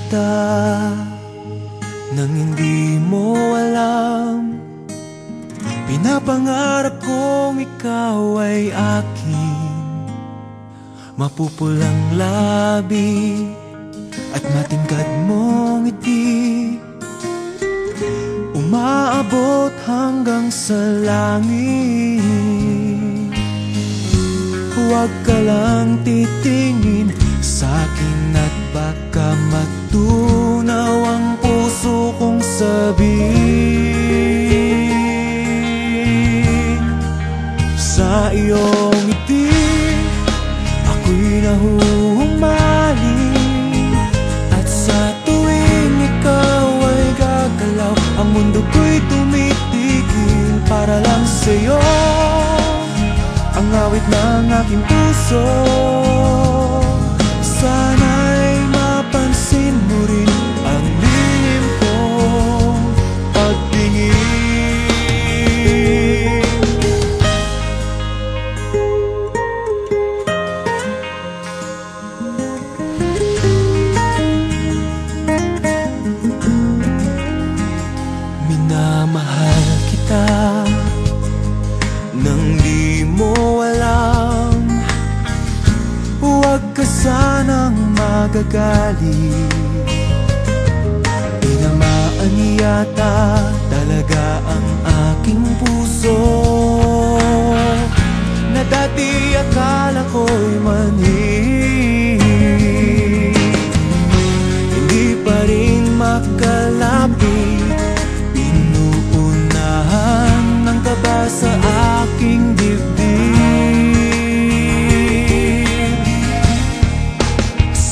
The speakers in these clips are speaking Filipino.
kita nang hindi mo alam. Pinapangarap kong ikaw ay akin, mapupulang labi at matingkad mong ngiti, umaabot hanggang sa langit. Huwag ka lang titingin sa'kin at baka matunaw ang puso kong sabihin. Sa iyong ngiti ako'y nahuhumaling, at sa tuwing ikaw ay gagalaw, ang mundo ko'y tumitigil para lang sa'yo. Ang awit ng aking puso, sana'y mapansin mo rin ang lihim kong pagtingin. Minamahal kita nang di mo alam. Huwag ka sanang magagalit, tinamaan yata talaga ang aking puso, na dati akala ko'y mani. Hindi pa rin makalapit, pinuunahan ng kaba sa aking dibdib.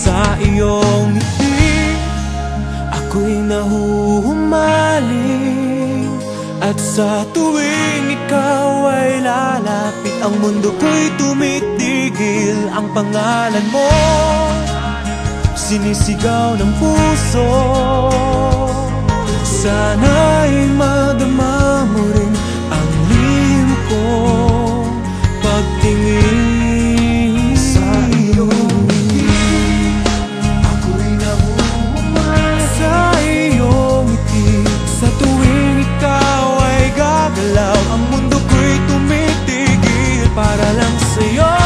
Sa iyong ngiti ako'y nahuhumaling, at sa tuwing ikaw ay lalapit, ang mundo ko'y tumitigil. Ang pangalan mo sinisigaw ng puso, sana'y madama mo rin ang lihim kong pagtingin. Sa iyong ngiti ako'y nahuhumaling, sa iyong ngiti sa tuwing ikaw ay gagalaw, ang mundo ko'y tumitigil para lang sa'yo.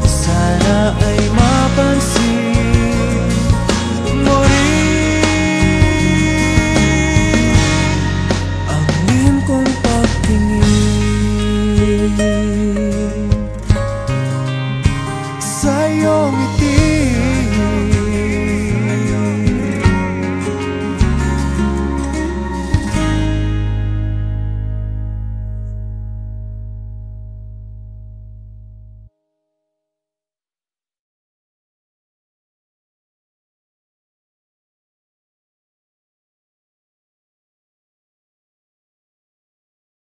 Sana ay